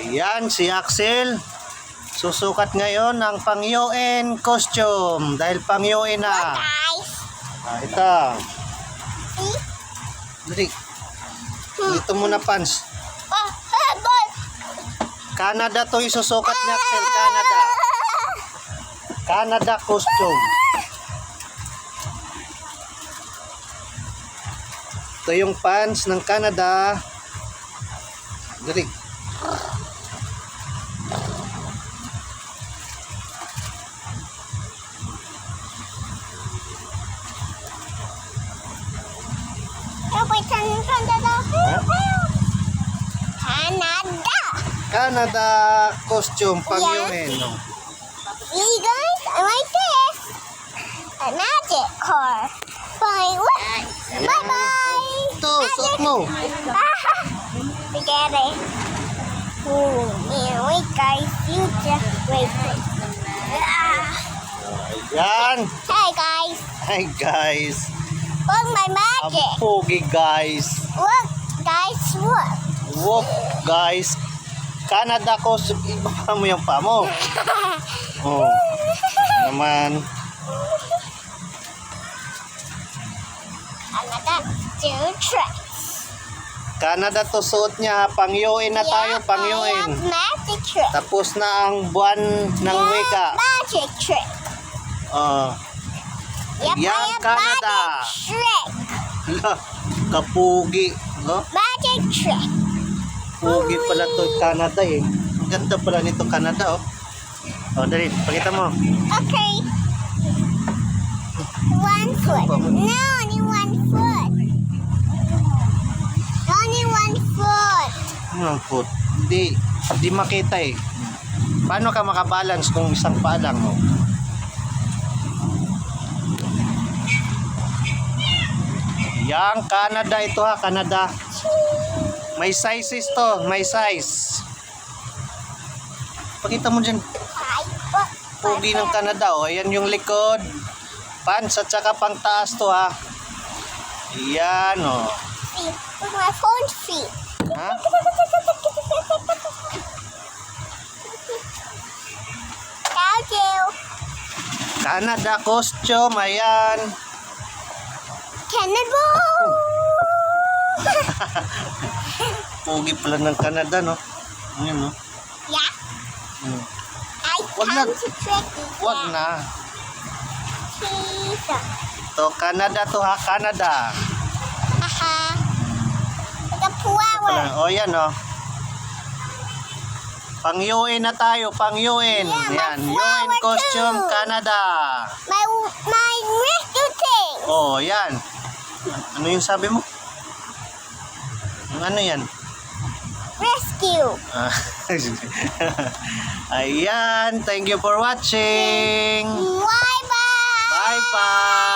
Yan si Axel. Susukat ngayon ng pang-UN costume. Dahil pang-UN na. Guys. Ito. See? Dali. Dito muna pants. Oh, boy. Canada to isusukat ni Axel. Canada. Canada costume. Ito yung pants ng Canada. Dali. Canada. Canada costume pang-UN. See guys, I like this. A magic car. Bye. Bye bye. Ito, suot mo. Forget it. Oh, man, wait guys, you just wait. Yan. Hey guys, Hi guys. look my Ang magic. pogi guys. Look guys, look. Walk guys. Canada costume. Iba mo yung pa mo. Oh. Naman. Canada two tricks. Canada to suot niya. Pang-UN na tayo. I Pang-UN. have magic trick. Tapos na ang buwan ng wika. Magic trick. Oh. Yep, Yan, I have Canada. magic trick. Kapugi. No? Magic trick. Pugi pala to Canada eh. Ang ganda pala nito Canada oh. Oh, dali, pakita mo. Okay. One foot. No, only one foot. Only one foot. Ang foot. Hindi makita eh. Paano ka makabalance kung isang paa lang mo? Yang Canada ito ha, Canada. May sizes to, may size. Pakita mo dyan. Pugi ng Canada oh. Ayan yung likod. Pants at saka pang taas to ha. Ayan oh. See, with my phone feet. Ha? Thank you. Canada costume, ayan. Canada. Pugi pala ng Canada no. Ayan no. Yeah. Hmm. I Wag na. come to tricky. Wag na. Cheese. To Canada to ha, Canada. Haha. Like a flower. O yan o. Pang-UN na tayo, pang-UN. Yeah, Yan, my UN flower costume too. Canada. My rescue thing. Oh, yan. Ano yung sabi mo? Yung ano yan? Rescue. Ah, ayan, thank you for watching. Bye bye. Bye-bye.